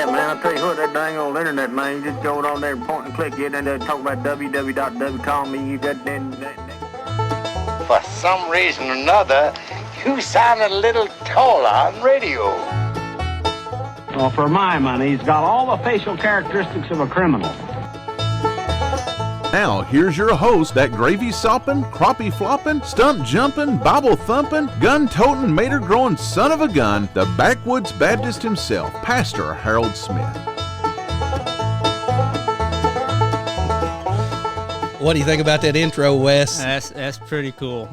Yeah, man, I'll tell you what, that dang old internet, man, you just go on there and point and click, get in there, talk about www. Call me, you got then. For some reason or another, you sound a little taller on radio. Well, for my money, he's got all the facial characteristics of a criminal. Now, here's your host, that gravy-sopping, crappie-flopping, stump-jumping, Bible-thumping, gun-toting, mater-growing son of a gun, the backwoods Baptist himself, Pastor Harold Smith. What do you think about that intro, Wes? That's pretty cool.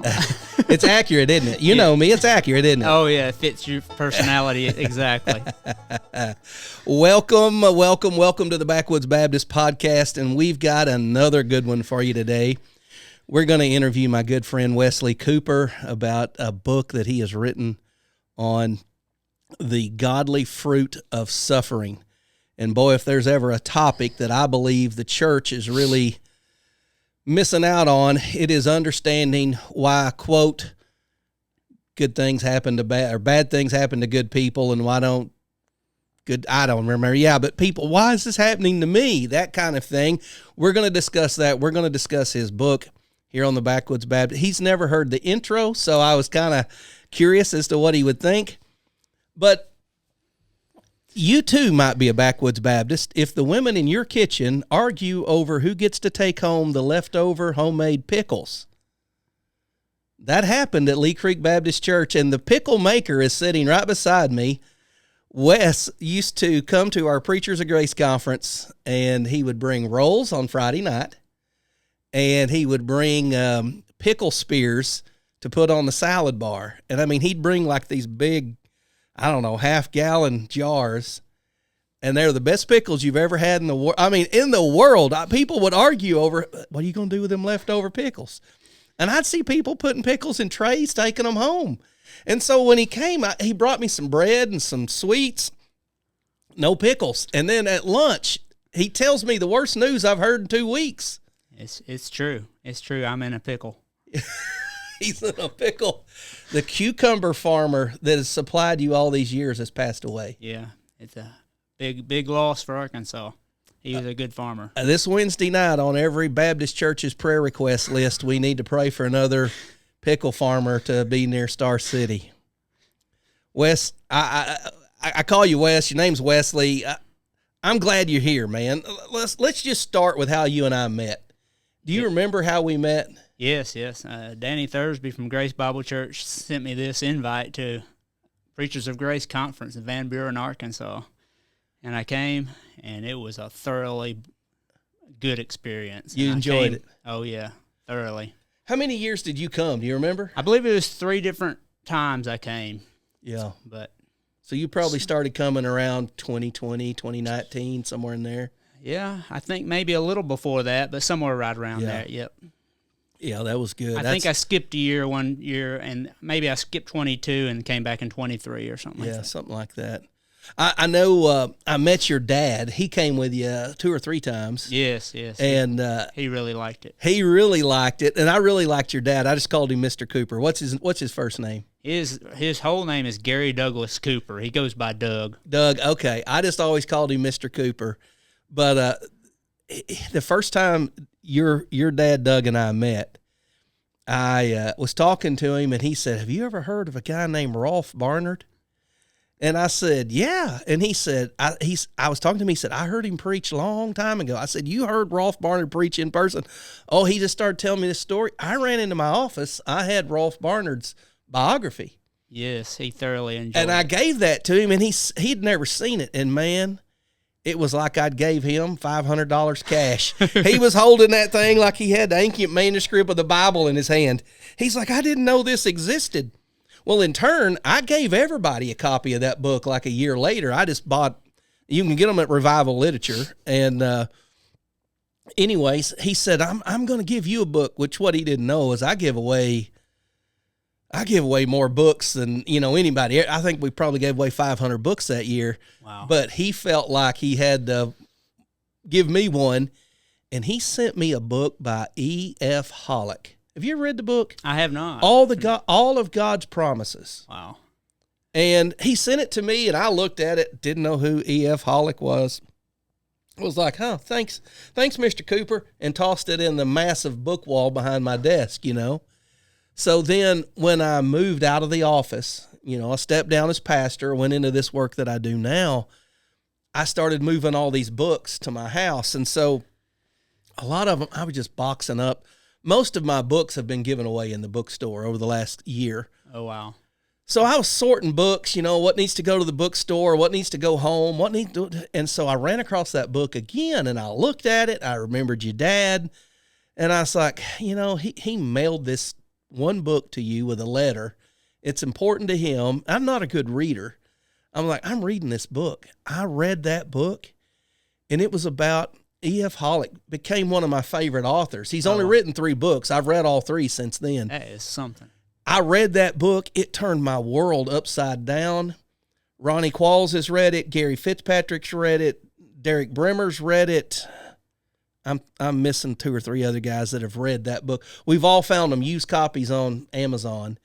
It's accurate, isn't it? You know me, it's accurate, isn't it? Oh, yeah, it fits your personality exactly. Welcome to the Backwoods Baptist Podcast, and we've got another good one for you today. We're going to interview my good friend Wesley Cooper about a book that he has written on the godly fruit of suffering. And boy, if there's ever a topic that I believe the church is really missing out on, it is understanding why, quote, good things happen to bad, or bad things happen to good people, and why don't good, I don't remember. Yeah, but people, why is this happening to me? That kind of thing. We're going to discuss that. We're going to discuss his book here on the Backwoods Baptist. He's never heard the intro, so I was kind of curious as to what he would think. But you too might be a Backwoods Baptist if the women in your kitchen argue over who gets to take home the leftover homemade pickles. That happened at Lee Creek Baptist Church, and the pickle maker is sitting right beside me. Wes used to come to our Preachers of Grace conference, and he would bring rolls on Friday night, and he would bring pickle spears to put on the salad bar. And I mean, he'd bring like these big, I don't know, half-gallon jars, and they're the best pickles you've ever had in the world. I mean, in the world, people would argue over, what are you going to do with them leftover pickles? And I'd see people putting pickles in trays, taking them home. And so when he came, he brought me some bread and some sweets, no pickles. And then at lunch, he tells me the worst news I've heard in 2 weeks. It's true. It's true. I'm in a pickle. He's in a pickle. The cucumber farmer that has supplied you all these years has passed away. Yeah, it's a big loss for Arkansas. He was a good farmer. This Wednesday night on every Baptist church's prayer request list, we need to pray for another pickle farmer to be near Star City. Wes, I call you Wes. Your name's Wesley. I'm glad you're here, man. Let's just start with how you and I met. Do you remember how we met? Yes. Danny Thursby from Grace Bible Church sent me this invite to Preachers of Grace Conference in Van Buren, Arkansas. And I came, and it was a thoroughly good experience. You enjoyed it? Oh, yeah, thoroughly. How many years did you come? Do you remember? I believe it was 3 different times I came. Yeah. So you probably started coming around 2020, 2019, somewhere in there? Yeah, I think maybe a little before that, but somewhere right around there, yep. Yeah, that was good. I think I skipped a year one year, and maybe I skipped 22 and came back in 23 or something like that. Yeah, something like that. I know I met your dad. He came with you 2 or 3 times. Yes. And he really liked it. He really liked it, and I really liked your dad. I just called him Mr. Cooper. What's his first name? His whole name is Gary Douglas Cooper. He goes by Doug. Doug, okay. I just always called him Mr. Cooper. But the first time your dad, Doug, and I met, I was talking to him, and he said, have you ever heard of a guy named Rolf Barnard? And I said, yeah. And he said, I was talking to him, he said, I heard him preach a long time ago. I said, you heard Rolf Barnard preach in person? Oh, he just started telling me this story. I ran into my office. I had Rolf Barnard's biography. Yes, he thoroughly enjoyed it. And I gave that to him, and he'd never seen it. And man, it was like I'd gave him $500 cash. He was holding that thing like he had the ancient manuscript of the Bible in his hand. He's like, I didn't know this existed. Well, in turn, I gave everybody a copy of that book like a year later. I just bought, you can get them at Revival Literature. And anyways, he said, I'm going to give you a book, which what he didn't know is I give away more books than, anybody. I think we probably gave away 500 books that year. Wow. But he felt like he had to give me one, and he sent me a book by E.F. Hollick. Have you ever read the book? I have not. All of God's Promises. Wow. And he sent it to me, and I looked at it, didn't know who E.F. Hollick was. I was like, thanks, Mr. Cooper, and tossed it in the massive book wall behind my desk, So then when I moved out of the office, I stepped down as pastor, went into this work that I do now, I started moving all these books to my house. And so a lot of them I was just boxing up. Most of my books have been given away in the bookstore over the last year. Oh, wow. So I was sorting books, what needs to go to the bookstore, what needs to go home, and so I ran across that book again, and I looked at it. I remembered your dad, and I was like, he mailed this one book to you with a letter. It's important to him. I'm not a good reader. I'm like, I'm reading this book. I read that book, and it was about E.F. Hollick, became one of my favorite authors. He's only written 3 books. I've read all 3 since then. That is something. I read that book. It turned my world upside down. Ronnie Qualls has read it. Gary Fitzpatrick's read it. Derek Bremer's read it. I'm missing 2 or 3 other guys that have read that book. We've all found them used copies on Amazon.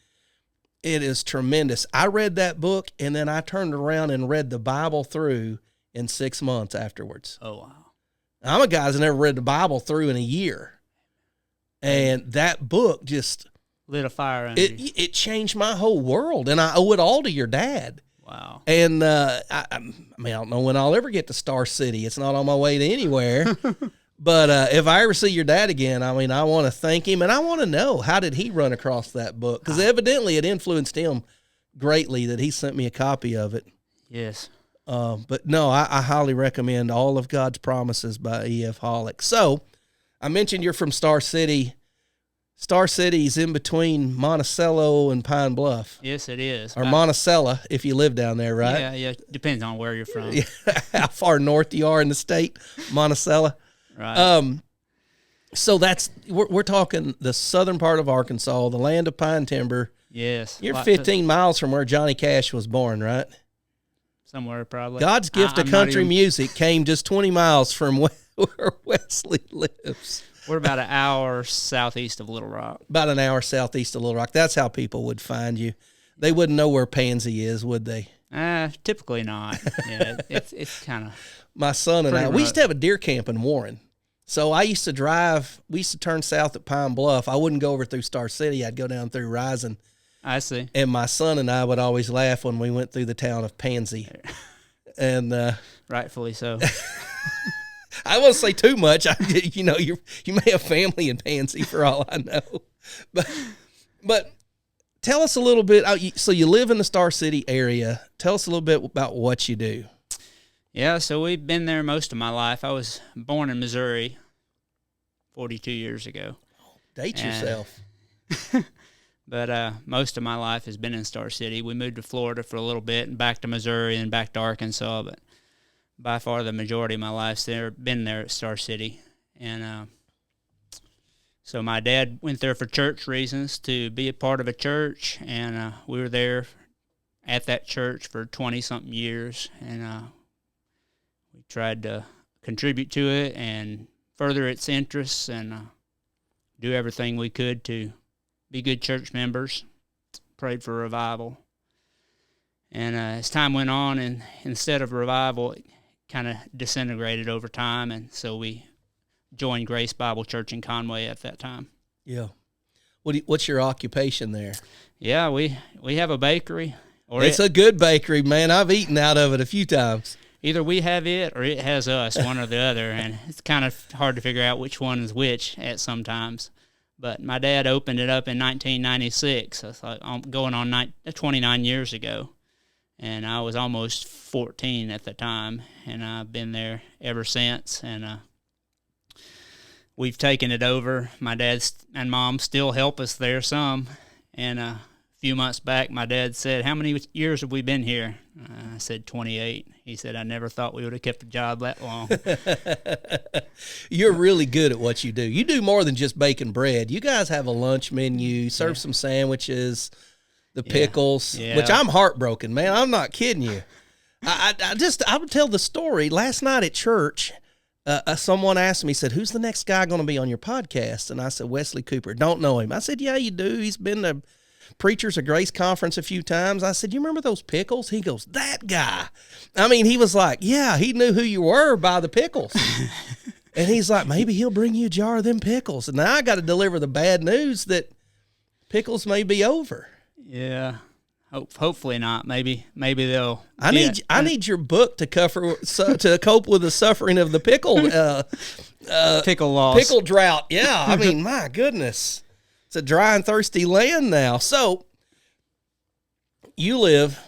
It is tremendous. I read that book, and then I turned around and read the Bible through in 6 months afterwards. Oh, wow. I'm a guy that's never read the Bible through in a year. And that book just lit a fire under you. It changed my whole world, and I owe it all to your dad. Wow. And I don't know when I'll ever get to Star City. It's not on my way to anywhere. But if I ever see your dad again, I want to thank him, and I want to know, how did he run across that book? Because evidently it influenced him greatly that he sent me a copy of it. Yes. But no, I highly recommend All of God's Promises by E.F. Hollick. So I mentioned you're from Star City. Star City's in between Monticello and Pine Bluff. Yes, it is. Or Monticello, if you live down there, right? Yeah. Depends on where you're from. Yeah. How far north you are in the state, Monticello. Right. So we're talking the southern part of Arkansas, the land of pine timber. Yes. You're 15 miles from where Johnny Cash was born, right? Somewhere probably. God's gift to country music came just 20 miles from where Wesley lives. We're about an hour southeast of Little Rock. About an hour southeast of Little Rock. That's how people would find you. They wouldn't know where Pansy is, would they? Typically not. Yeah, it's kind of. My son and I, we used to have a deer camp in Warren. So I used to we used to turn south at Pine Bluff. I wouldn't go over through Star City. I'd go down through Rising. I see. And my son and I would always laugh when we went through the town of Pansy. And rightfully so. I won't say too much. You may have family in Pansy for all I know. But tell us a little bit. So you live in the Star City area. Tell us a little bit about what you do. Yeah, so we've been there most of my life. I was born in Missouri 42 years ago. Date yourself. But most of my life has been in Star City. We moved to Florida for a little bit and back to Missouri and back to Arkansas. But by far the majority of my life's been there at Star City. And so my dad went there for church reasons, to be a part of a church. And we were there at that church for 20-something years. And we tried to contribute to it and further its interests and do everything we could to be good church members. Prayed for revival. And as time went on, and instead of revival, it kind of disintegrated over time. And so we joined Grace Bible Church in Conway at that time. Yeah. What's your occupation there? Yeah, we have a bakery. It's a good bakery, man. I've eaten out of it a few times. Either we have it or it has us, one or the other, and it's kind of hard to figure out which one is which at sometimes. But my dad opened it up in 1996, so it's like going on 29 years ago, and I was almost 14 at the time, and I've been there ever since, and we've taken it over. My dad and mom still help us there some, and a few months back, my dad said, "How many years have we been here?" I said 28. He said, "I never thought we would have kept a job that long." You're really good at what you do. You do more than just baking bread. You guys have a lunch menu, serve some sandwiches, the pickles, which I'm heartbroken, man. I'm not kidding you. I would tell the story. Last night at church, someone asked me, said, "Who's the next guy going to be on your podcast?" And I said, "Wesley Cooper." Don't know him. I said, "Yeah, you do. He's been to Preachers of Grace Conference a few times. I said, you remember those pickles? He goes, that guy. I mean, he was like, yeah, he knew who you were by the pickles. And he's like, maybe he'll bring you a jar of them pickles. And now I got to deliver the bad news that pickles may be over. Yeah. Hopefully not. Maybe they'll. I need your book to cope with the suffering of the pickle pickle loss, pickle drought. Yeah, I mean, my goodness, it's a dry and thirsty land now. So you live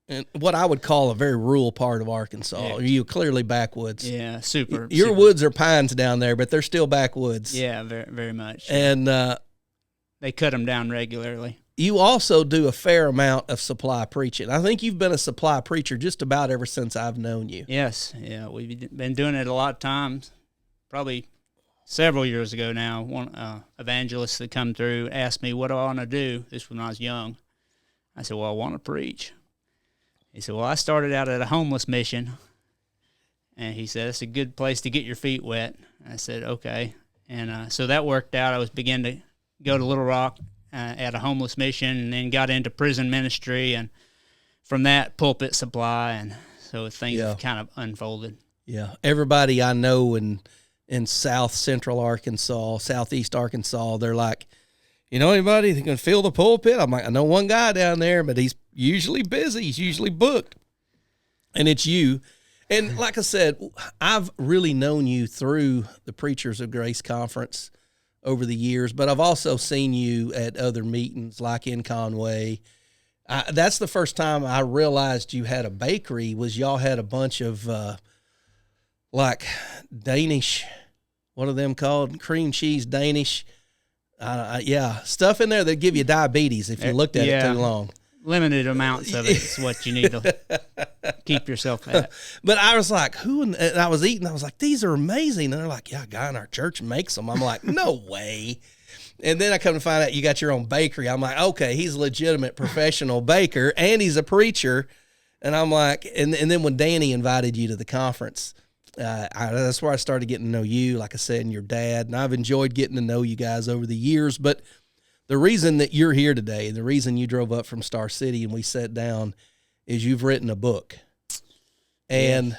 in what I would call a very rural part of Arkansas. Yeah. You clearly backwoods. Yeah, super. Your super. woods are pines down there, but they're still backwoods. Yeah, very very much. And they cut them down regularly. you also do a fair amount of supply preaching. I think you've been a supply preacher just about ever since I've known you. Yes, yeah, we've been doing it a lot of times. Probably several years ago now, one evangelist that come through asked me, what do I want to do? This when I was young. I said, well, I want to preach. He said, well, I started out at a homeless mission. And he said, it's a good place to get your feet wet. I said, okay. And so that worked out. I was beginning to go to Little Rock at a homeless mission, and then got into prison ministry, and from that, pulpit supply, and so things have kind of unfolded. Yeah. Everybody I know in South Central Arkansas, Southeast Arkansas, they're like, you know anybody that can fill the pulpit? I'm like, I know one guy down there, but he's usually busy. He's usually booked. And it's you. And like I said, I've really known you through the Preachers of Grace Conference over the years, but I've also seen you at other meetings like in Conway. That's the first time I realized you had a bakery, was y'all had a bunch of like Danish, what are them called? Cream cheese Danish. Yeah, stuff in there that give you diabetes if you looked at it too long. Limited amounts of it is what you need to keep yourself at. But I was like, who? And I was eating. I was like, these are amazing. And they're like, yeah, a guy in our church makes them. I'm like, no way. And then I come to find out you got your own bakery. I'm like, okay, he's a legitimate professional baker and he's a preacher. And I'm like, and then when Danny invited you to the conference, that's where I started getting to know you, like I said, and your dad. And I've enjoyed getting to know you guys over the years. But the reason that you're here today, the reason you drove up from Star City and we sat down, is you've written a book. And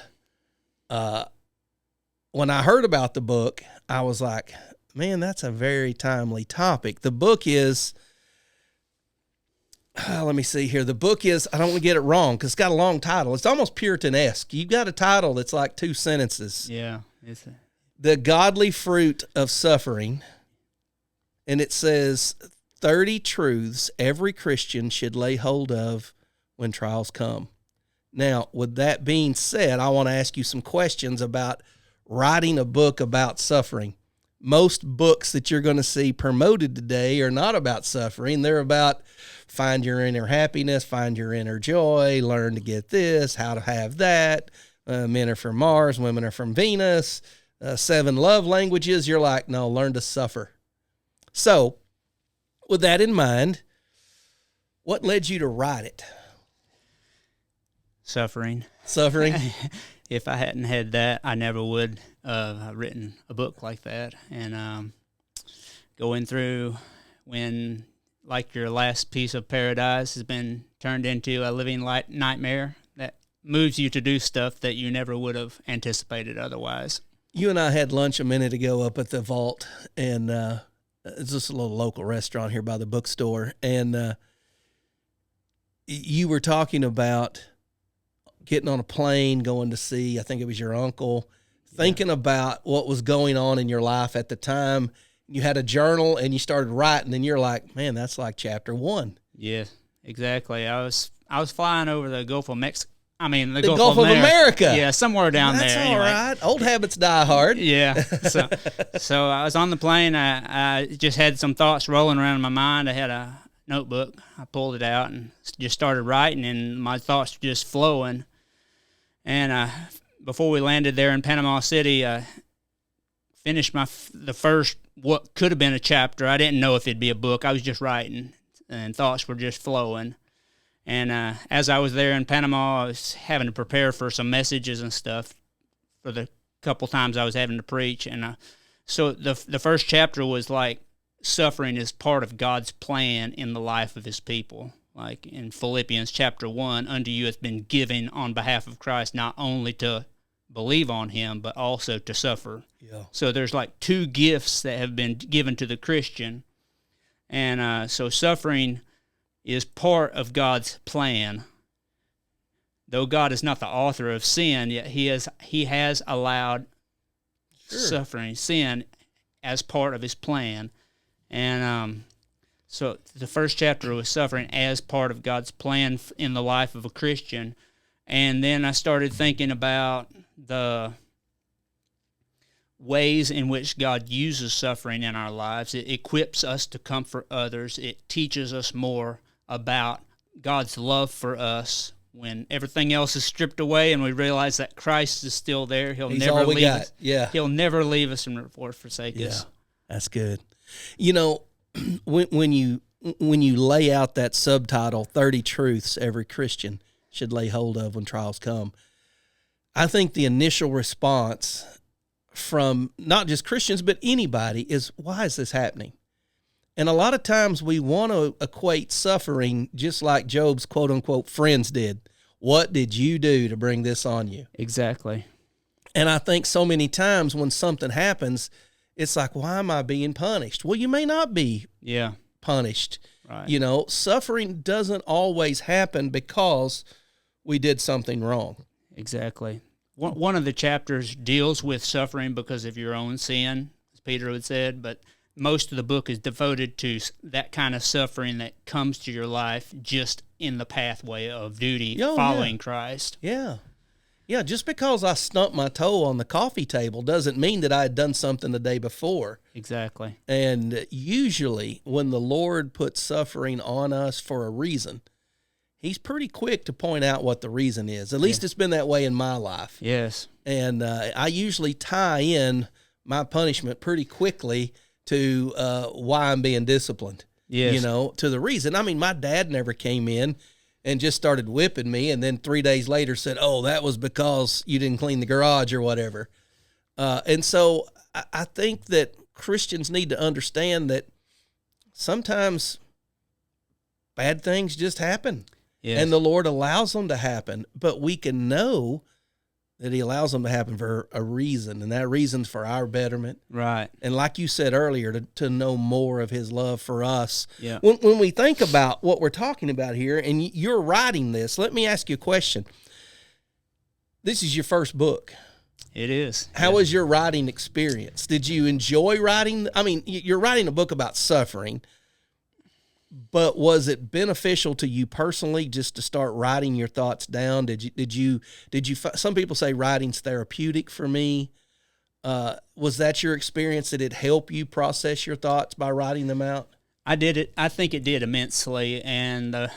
when I heard about the book, I was like, man, that's a very timely topic. The book is, let me see here. The book is, I don't want to get it wrong because it's got a long title. It's almost Puritan-esque. You've got a title that's like 2 sentences. Yeah. The Godly Fruit of Suffering. And it says 30 truths every Christian should lay hold of when trials come. Now, with that being said, I want to ask you some questions about writing a book about suffering. Most books that you're going to see promoted today are not about suffering. They're about find your inner happiness, find your inner joy, learn to get this, how to have that. Men are from Mars, women are from Venus, 7 love languages. You're like, no, learn to suffer. So, with that in mind, what led you to write it? Suffering. If I hadn't had that, I never would have written a book like that. And going through when, like, your last piece of paradise has been turned into a living nightmare that moves you to do stuff that you never would have anticipated otherwise. You and I had lunch a minute ago up at the Vault, and it's just a little local restaurant here by the bookstore. And you were talking about getting on a plane, going to see, I think it was your uncle, thinking about what was going on in your life at the time. You had a journal and you started writing, and you're like, man, that's like chapter 1. Yeah, exactly. I was flying over the Gulf of Mexico. I mean, the Gulf of America. Yeah, somewhere down That's there. That's all anyway. right. Old habits die hard. Yeah. So I was on the plane. I just had some thoughts rolling around in my mind. I had a notebook. I pulled it out and just started writing, and my thoughts were just flowing. And before we landed there in Panama City, I finished the first, what could have been a chapter. I didn't know if it'd be a book. I was just writing, and thoughts were just flowing. And as I was there in Panama, I was having to prepare for some messages and stuff for the couple times I was having to preach. And so the first chapter was like suffering is part of God's plan in the life of his people. Like in Philippians chapter 1, unto you has been given on behalf of Christ, not only to believe on him, but also to suffer. Yeah. So there's like two gifts that have been given to the Christian. And so suffering is part of God's plan. Though God is not the author of sin, yet he has allowed suffering, sin, as part of his plan. And so the first chapter was suffering as part of God's plan in the life of a Christian. And then I started thinking about the ways in which God uses suffering in our lives. It equips us to comfort others. It teaches us more about God's love for us when everything else is stripped away and we realize that Christ is still there. He's never leave us. Yeah. He'll never leave us or forsake us. That's good. You know, when you lay out that subtitle, 30 Truths Every Christian Should Lay Hold of When Trials Come, I think the initial response from not just Christians, but anybody is, why is this happening? And a lot of times we want to equate suffering just like Job's quote-unquote friends did. What did you do to bring this on you? Exactly. And I think so many times when something happens, it's like, why am I being punished? Well, you may not be punished. Right. You know, suffering doesn't always happen because we did something wrong. Exactly. One of the chapters deals with suffering because of your own sin, as Peter had said, but most of the book is devoted to that kind of suffering that comes to your life just in the pathway of duty, following Christ. Yeah. Yeah, just because I stumped my toe on the coffee table doesn't mean that I had done something the day before. Exactly. And usually when the Lord puts suffering on us for a reason, he's pretty quick to point out what the reason is. At least it's been that way in my life. Yes. And I usually tie in my punishment pretty quickly to why I'm being disciplined. Yes. You know, to the reason. I mean, my dad never came in and just started whipping me and then 3 days later said, oh, that was because you didn't clean the garage or whatever. And so I think that Christians need to understand that sometimes bad things just happen. Yes. And the Lord allows them to happen, but we can know that he allows them to happen for a reason, and that reason's for our betterment. Right. And like you said earlier, to know more of his love for us. Yeah. When we think about what we're talking about here, and you're writing this, let me ask you a question. This is your first book. It is. How was your writing experience? Did you enjoy writing? I mean, you're writing a book about suffering, but was it beneficial to you personally just to start writing your thoughts down? Did you, some people say writing's therapeutic for me. Was that your experience? Did it help you process your thoughts by writing them out? I think it did immensely. And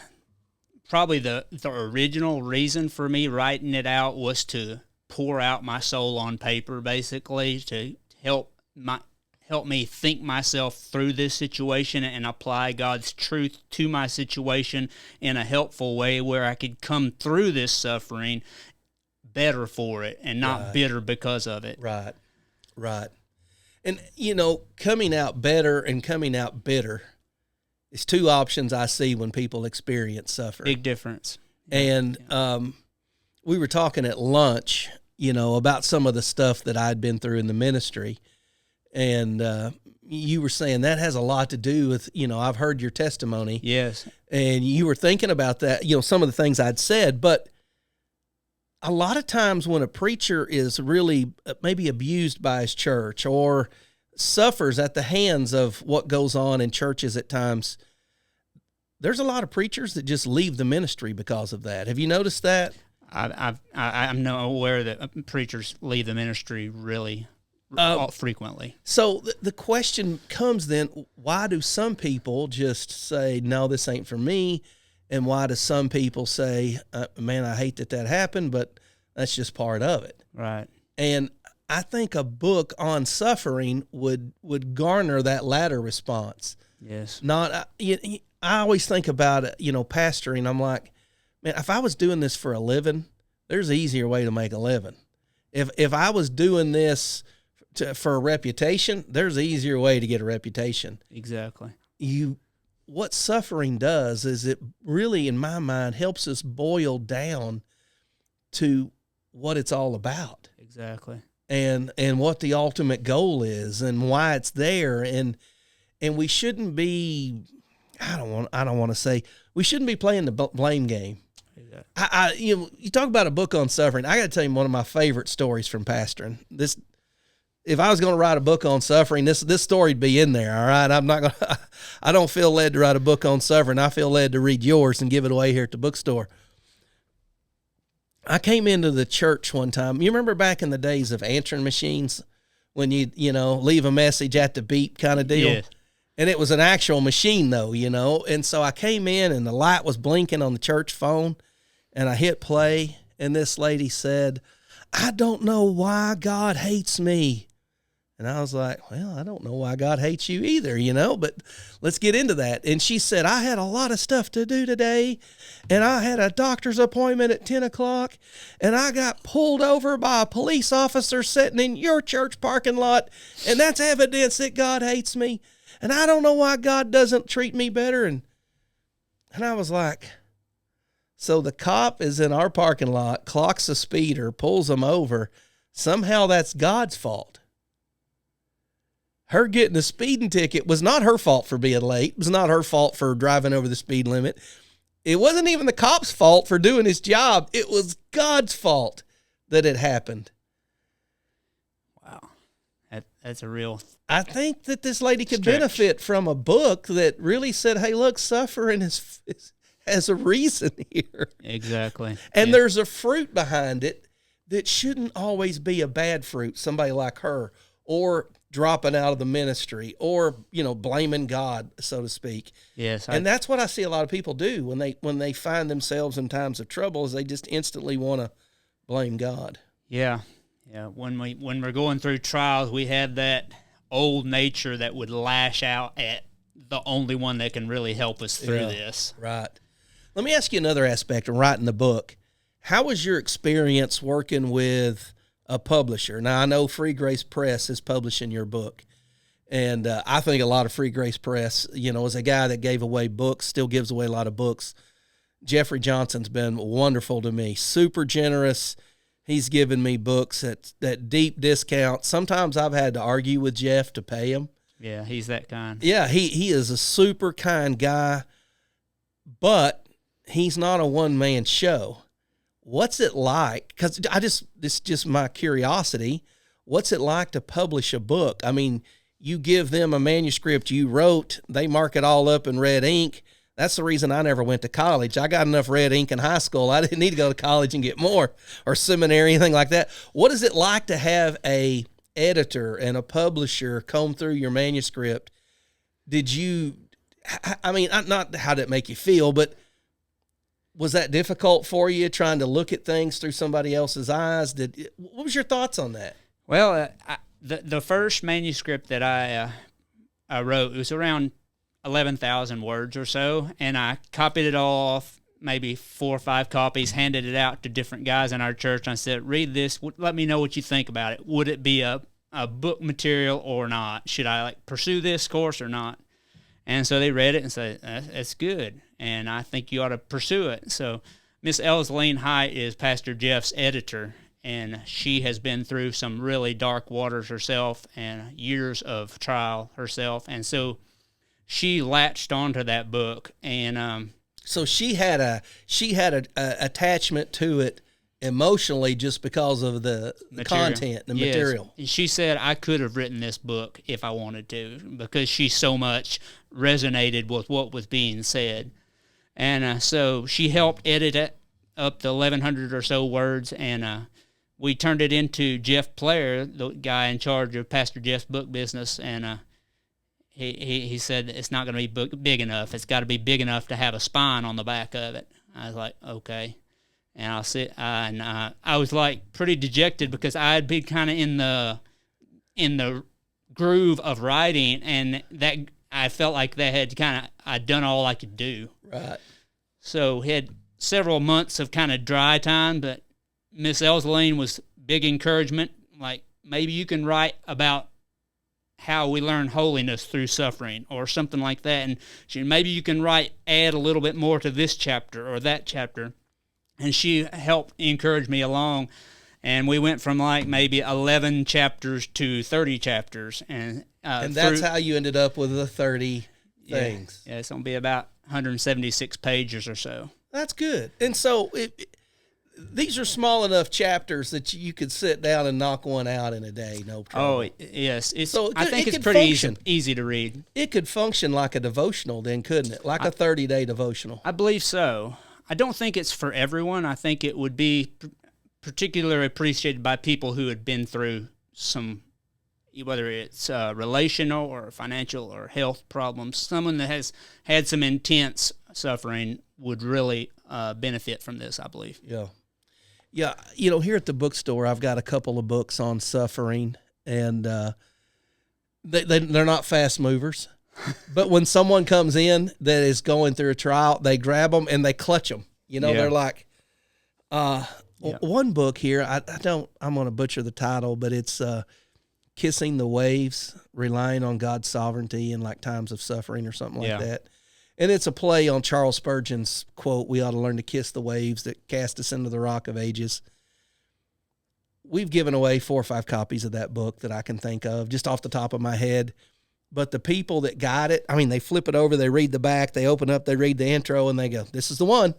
probably the original reason for me writing it out was to pour out my soul on paper, basically, to help me think myself through this situation and apply God's truth to my situation in a helpful way where I could come through this suffering better for it and not bitter because of it. Right. And, you know, coming out better and coming out bitter is two options I see when people experience suffering. Big difference. And we were talking at lunch, you know, about some of the stuff that I'd been through in the ministry. And you were saying that has a lot to do with, you know, I've heard your testimony. Yes. And you were thinking about that, you know, some of the things I'd said. But a lot of times when a preacher is really maybe abused by his church or suffers at the hands of what goes on in churches at times, there's a lot of preachers that just leave the ministry because of that. Have you noticed that? I'm not aware that preachers leave the ministry really frequently. So the question comes then, why do some people just say, no, this ain't for me? And why do some people say, man, I hate that happened, but that's just part of it. Right. And I think a book on suffering would garner that latter response. Yes. Not, I always think about it, you know, pastoring. I'm like, man, if I was doing this for a living, there's an easier way to make a living. If I was doing this for a reputation, there's an easier way to get a reputation. Exactly. What suffering does is it really, in my mind, helps us boil down to what it's all about. Exactly. And what the ultimate goal is and why it's there. And we shouldn't be, I don't want to say, we shouldn't be playing the blame game. Exactly. You talk about a book on suffering. I got to tell you one of my favorite stories from pastoring. If I was going to write a book on suffering, this story'd be in there. All right. I don't feel led to write a book on suffering. I feel led to read yours and give it away here at the bookstore. I came into the church one time. You remember back in the days of answering machines when you leave a message at the beep kind of deal? Yes. And it was an actual machine though, And so I came in and the light was blinking on the church phone and I hit play and this lady said, "I don't know why God hates me." And I was like, well, I don't know why God hates you either, but let's get into that. And she said, "I had a lot of stuff to do today, and I had a doctor's appointment at 10 o'clock, and I got pulled over by a police officer sitting in your church parking lot, and that's evidence that God hates me. And I don't know why God doesn't treat me better." And I was like, so the cop is in our parking lot, clocks a speeder, pulls him over. Somehow that's God's fault. Her getting a speeding ticket was not her fault for being late. It was not her fault for driving over the speed limit. It wasn't even the cop's fault for doing his job. It was God's fault that it happened. Wow. That's a real... I think that this lady could stretch. benefit from a book that really said, hey, look, suffering has a reason here. Exactly. And there's a fruit behind it that shouldn't always be a bad fruit, somebody like her, or dropping out of the ministry, or blaming God, so to speak. Yes, and that's what I see a lot of people do when they find themselves in times of trouble, is they just instantly want to blame God. Yeah. When we're going through trials, we have that old nature that would lash out at the only one that can really help us through this. Right. Let me ask you another aspect of writing the book. How was your experience working with a publisher? Now, I know Free Grace Press is publishing your book, and I think a lot of Free Grace Press, is a guy that gave away books, still gives away a lot of books. Jeffrey Johnson's been wonderful to me, super generous. He's given me books at deep discount. Sometimes I've had to argue with Jeff to pay him. Yeah, he's that kind. Yeah, he is a super kind guy, but he's not a one-man show. What's it like? Because this is just my curiosity. What's it like to publish a book? I mean, you give them a manuscript you wrote, they mark it all up in red ink. That's the reason I never went to college. I got enough red ink in high school. I didn't need to go to college and get more, or seminary, anything like that. What is it like to have a editor and a publisher comb through your manuscript? Not how did it make you feel, but was that difficult for you, trying to look at things through somebody else's eyes? What was your thoughts on that? Well, the first manuscript that I wrote, it was around 11,000 words or so, and I copied it all off, maybe 4 or 5 copies, handed it out to different guys in our church. I said, read this, let me know what you think about it. Would it be a book material or not? Should I pursue this course or not? And so they read it and said, that's good, and I think you ought to pursue it. So Miss Elseline Height is Pastor Jeff's editor, and she has been through some really dark waters herself and years of trial herself, and so she latched onto that book, and so she had a attachment to it emotionally just because of the content, the material. She said I could have written this book if I wanted to, because she so much resonated with what was being said, and so she helped edit it up to 1,100 or so words, and we turned it into Jeff Player, the guy in charge of Pastor Jeff's book business, and He said it's not going to be big enough. It's got to be big enough to have a spine on the back of it. I was like, okay. And I was pretty dejected, because I had been kind of in the groove of writing, and that I felt like I'd done all I could do. Right. So had several months of kind of dry time, but Miss Elseline was big encouragement. Like, maybe you can write about how we learn holiness through suffering or something like that. And maybe you can add a little bit more to this chapter or that chapter. And she helped encourage me along. And we went from like maybe 11 chapters to 30 chapters. And that's how you ended up with the 30 things. Yeah, it's going to be about 176 pages or so. That's good. And so these are small enough chapters that you could sit down and knock one out in a day, no trouble. Oh, yes. I think it it's could pretty function. easy to read. It could function like a devotional then, couldn't it? Like a 30-day devotional. I believe so. I don't think it's for everyone. I think it would be particularly appreciated by people who had been through some, whether it's relational or financial or health problems. Someone that has had some intense suffering would really benefit from this, I believe. Yeah. Yeah, here at the bookstore, I've got a couple of books on suffering, and they're not fast movers. But when someone comes in that is going through a trial, they grab them and they clutch them. They're like, one book here, I'm going to butcher the title, but it's Kissing the Waves, Relying on God's Sovereignty in like times of suffering or something like that. And it's a play on Charles Spurgeon's quote, "We ought to learn to kiss the waves that cast us into the rock of ages." We've given away 4 or 5 copies of that book that I can think of just off the top of my head. But the people that got it, they flip it over, they read the back, they open up, they read the intro, and they go, "This is the one."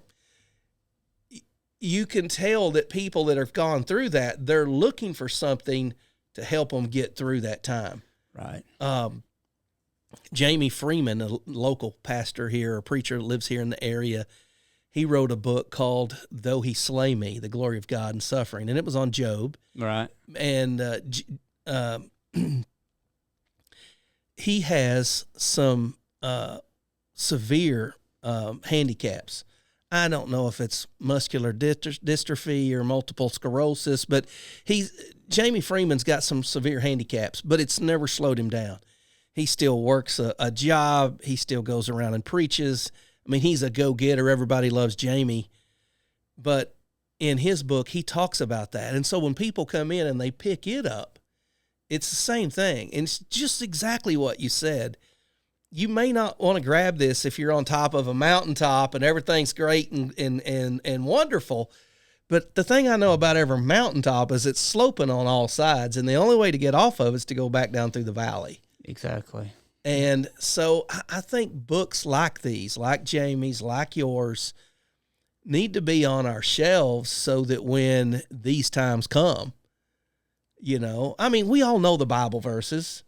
You can tell that people that have gone through that, they're looking for something to help them get through that time. Right. Jamie Freeman, a local pastor here, a preacher that lives here in the area, he wrote a book called "Though He Slay Me, the Glory of God and Suffering," and it was on Job. Right. And he has some severe handicaps. I don't know if it's muscular dystrophy or multiple sclerosis, but Jamie Freeman's got some severe handicaps, but it's never slowed him down. He still works a job. He still goes around and preaches. He's a go-getter. Everybody loves Jamie. But in his book, he talks about that. And so when people come in and they pick it up, it's the same thing. And it's just exactly what you said. You may not want to grab this if you're on top of a mountaintop and everything's great and wonderful. But the thing I know about every mountaintop is it's sloping on all sides. And the only way to get off of it is to go back down through the valley. Exactly. And so I think books like these, like Jamie's, like yours, need to be on our shelves so that when these times come, we all know the Bible verses,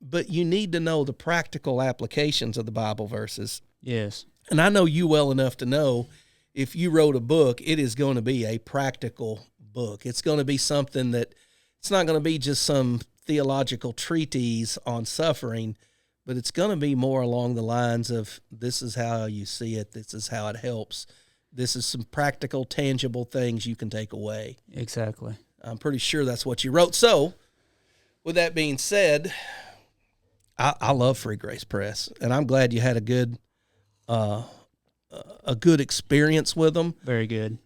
but you need to know the practical applications of the Bible verses. Yes. And I know you well enough to know if you wrote a book, it is going to be a practical book. It's going to be something that it's not going to be just some theological treatise on suffering, but it's going to be more along the lines of this is how you see it, this is how it helps, this is some practical, tangible things you can take away. Exactly. I'm pretty sure that's what you wrote. So, with that being said, I love Free Grace Press, and I'm glad you had a good experience with them. Very good.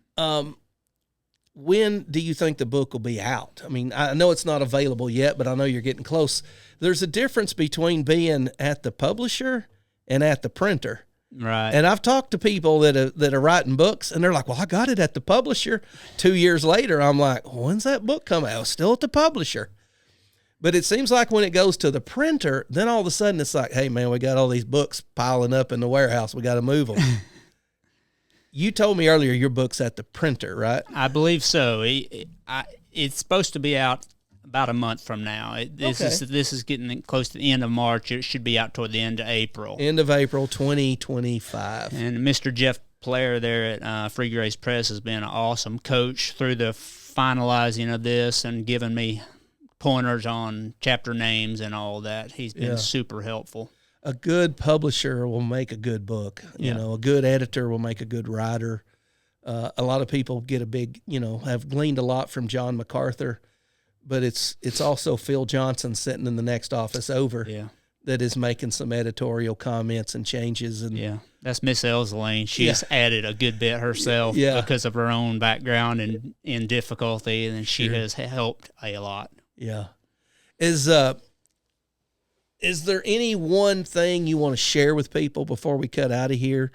When do you think the book will be out? I know it's not available yet, but I know you're getting close. There's a difference between being at the publisher and at the printer. Right. And I've talked to people that are writing books, and they're like, "Well, I got it at the publisher." 2 years later, I'm like, "When's that book come out?" Still at the publisher. But it seems like when it goes to the printer, then all of a sudden it's like, "Hey, man, we got all these books piling up in the warehouse. We got to move them." You told me earlier your book's at the printer, right? I believe so. It's supposed to be out about a month from now. This is getting close to the end of March. It should be out toward the end of April. End of April 2025. And Mr. Jeff Player there at Free Grace Press has been an awesome coach through the finalizing of this and giving me pointers on chapter names and all that. He's been super helpful. A good publisher will make a good book. A good editor will make a good writer. A lot of people get have gleaned a lot from John MacArthur, but it's also Phil Johnson sitting in the next office over that is making some editorial comments and changes. And that's Miss Elslane. She's added a good bit herself because of her own background and in difficulty, and she has helped a lot. Yeah. Is there any one thing you want to share with people before we cut out of here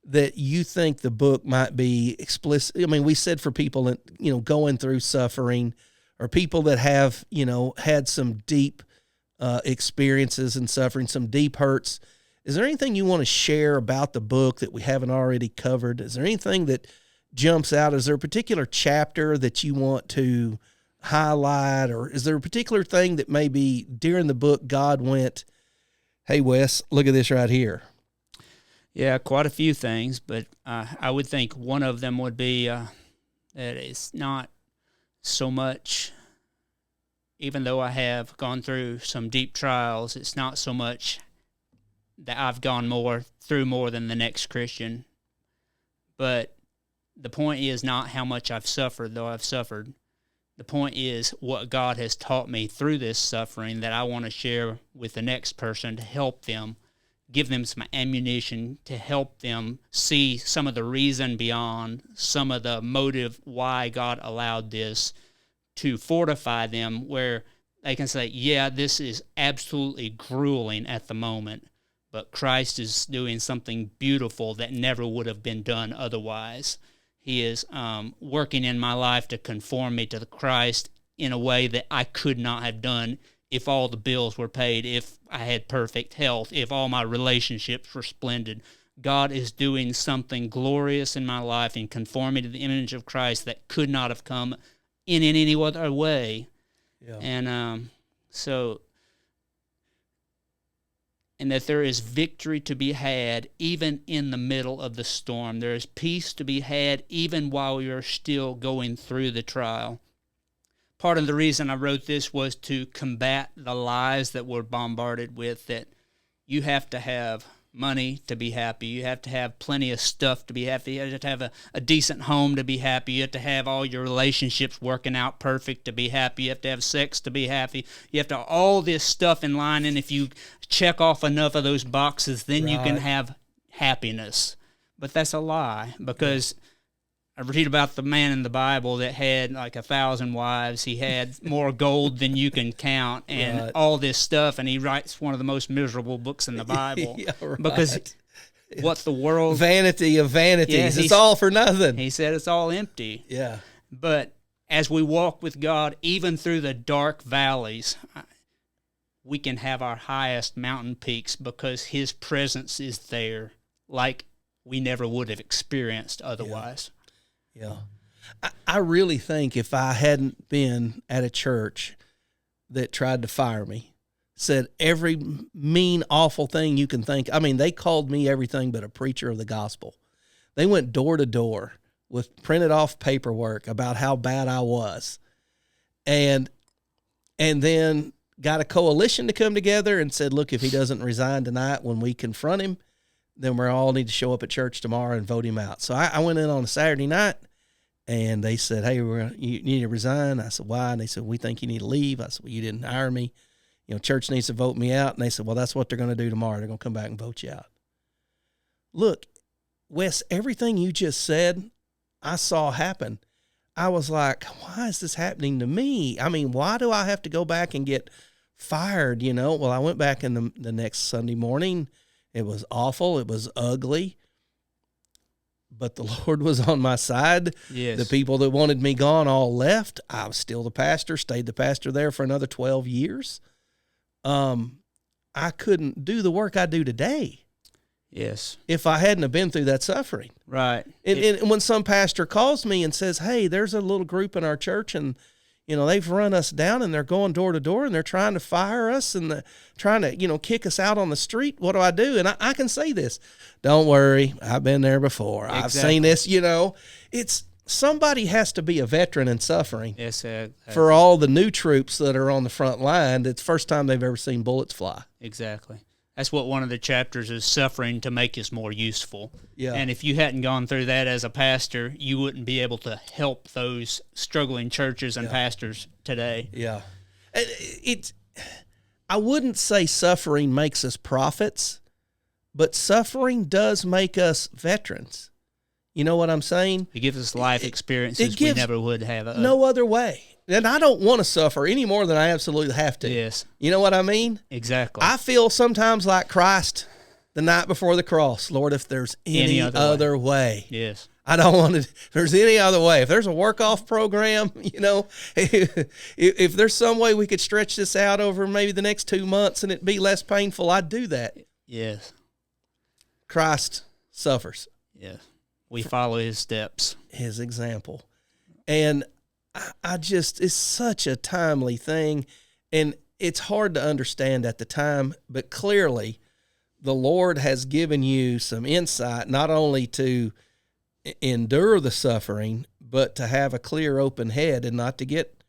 that you think the book might be explicit? I mean, we said for people that, going through suffering, or people that have, had some deep experiences and suffering, some deep hurts. Is there anything you want to share about the book that we haven't already covered? Is there anything that jumps out? Is there a particular chapter that you want to highlight, or is there a particular thing that maybe during the book God went, hey, Wes, look at this right here? Yeah, quite a few things, but I would think one of them would be that it's not so much, even though I have gone through some deep trials, it's not so much that I've gone through more than the next Christian. But the point is not how much I've suffered, though I've suffered. The point is what God has taught me through this suffering that I want to share with the next person to help them, give them some ammunition to help them see some of the reason beyond, some of the motive why God allowed this, to fortify them where they can say, yeah, this is absolutely grueling at the moment, but Christ is doing something beautiful that never would have been done otherwise. He is working in my life to conform me to the Christ in a way that I could not have done if all the bills were paid, if I had perfect health, if all my relationships were splendid. God is doing something glorious in my life and conforming to the image of Christ that could not have come in any other way. Yeah. And and that there is victory to be had even in the middle of the storm. There is peace to be had even while you're still going through the trial. Part of the reason I wrote this was to combat the lies that we're bombarded with, that you have to have money to be happy. You have to have plenty of stuff to be happy. You have to have a decent home to be happy. You have to have all your relationships working out perfect to be happy. You have to have sex to be happy. You have to have all this stuff in line, and if you check off enough of those boxes, then you can have happiness. But that's a lie, because I read about the man in the Bible that had like 1,000 wives. He had more gold than you can count, and all this stuff. And he writes one of the most miserable books in the Bible because what the world, vanity of vanities, it's all for nothing. He said it's all empty. Yeah. But as we walk with God, even through the dark valleys, we can have our highest mountain peaks because His presence is there, like we never would have experienced otherwise. Yeah. I really think if I hadn't been at a church that tried to fire me, said every mean, awful thing you can think. I mean, they called me everything but a preacher of the gospel. They went door to door with printed off paperwork about how bad I was. And then got a coalition to come together and said, look, if he doesn't resign tonight when we confront him, then we all need to show up at church tomorrow and vote him out. So I went in on a Saturday night, and they said, hey, you need to resign. I said, why? And they said, we think you need to leave. I said, well, you didn't hire me. Church needs to vote me out. And they said, well, that's what they're going to do tomorrow. They're going to come back and vote you out. Look, Wes, everything you just said, I saw happen. I was like, why is this happening to me? I mean, why do I have to go back and get fired? Well, I went back in the next Sunday morning. It was awful. It was ugly. But the Lord was on my side. Yes. The people that wanted me gone all left. I was still the pastor, stayed the pastor there for another 12 years. I couldn't do the work I do today. Yes. If I hadn't have been through that suffering. Right. And when some pastor calls me and says, hey, there's a little group in our church and they've run us down and they're going door to door and they're trying to fire us and they're trying to, kick us out on the street. What do I do? And I can say this. Don't worry. I've been there before. Exactly. I've seen this, It's somebody has to be a veteran in suffering. Yes, for all the new troops that are on the front line. It's the first time they've ever seen bullets fly. Exactly. That's what one of the chapters is, suffering to make us more useful. Yeah. And if you hadn't gone through that as a pastor, you wouldn't be able to help those struggling churches and pastors today. Yeah. I wouldn't say suffering makes us prophets, but suffering does make us veterans. You know what I'm saying? It gives us life experiences we never would have. No other way. And I don't want to suffer any more than I absolutely have to. Yes. You know what I mean? Exactly. I feel sometimes like Christ the night before the cross. Lord, if there's any other way. Yes. I don't want to, if there's any other way. If there's a work-off program, you know, if there's some way we could stretch this out over maybe the next 2 months and it be less painful, I'd do that. Yes. Christ suffers. Yes. We follow his steps. His example. And I just, it's such a timely thing. And it's hard to understand at the time, but clearly the Lord has given you some insight, not only to endure the suffering, but to have a clear, open head and not to get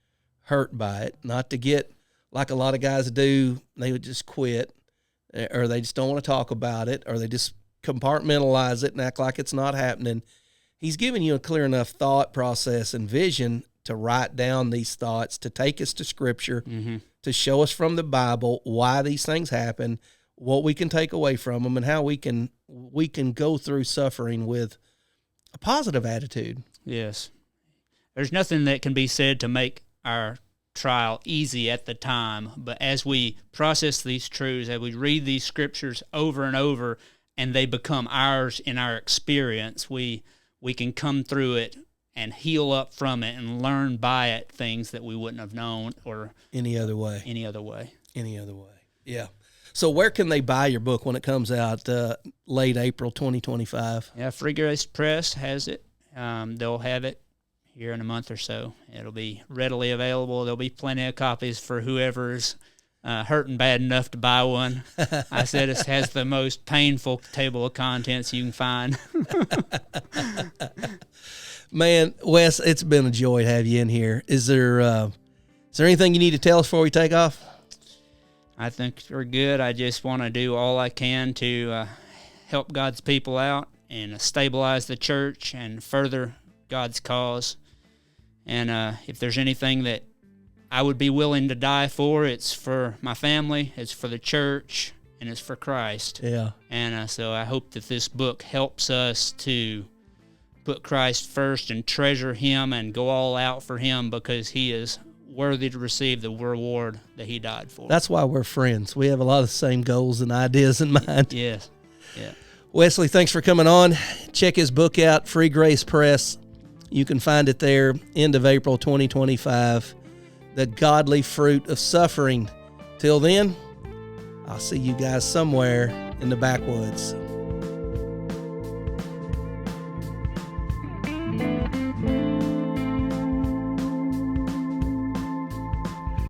hurt by it, not to get like a lot of guys do. They would just quit, or they just don't want to talk about it, or they just compartmentalize it and act like it's not happening. He's given you a clear enough thought process and vision to write down these thoughts, to take us to Scripture, to show us from the Bible why these things happen, what we can take away from them, and how we can go through suffering with a positive attitude. Yes. There's nothing that can be said to make our trial easy at the time, but as we process these truths, as we read these scriptures over and over, and they become ours in our experience, we can come through it and heal up from it and learn by it things that we wouldn't have known or any other way. Yeah. So where can they buy your book when it comes out late April 2025? Yeah, Free Grace Press has it. They'll have it here in a month or so. It'll be readily available. There'll be plenty of copies for whoever's hurting bad enough to buy one. I said it has the most painful table of contents you can find. Man, Wes, it's been a joy to have you in here. Is there anything you need to tell us before we take off? I think we're good. I just want to do all I can to help God's people out and stabilize the church and further God's cause. And if there's anything that I would be willing to die for, it's for my family, it's for the church, and it's for Christ. Yeah. And so I hope that this book helps us to put Christ first and treasure him and go all out for him, because he is worthy to receive the reward that he died for. That's why we're friends. We have a lot of the same goals and ideas in mind. Yes. Yeah. Wesley, thanks for coming on. Check his book out, Free Grace Press. You can find it there, end of April 2025. The Godly Fruit of Suffering. Till then, I'll see you guys somewhere in the backwoods.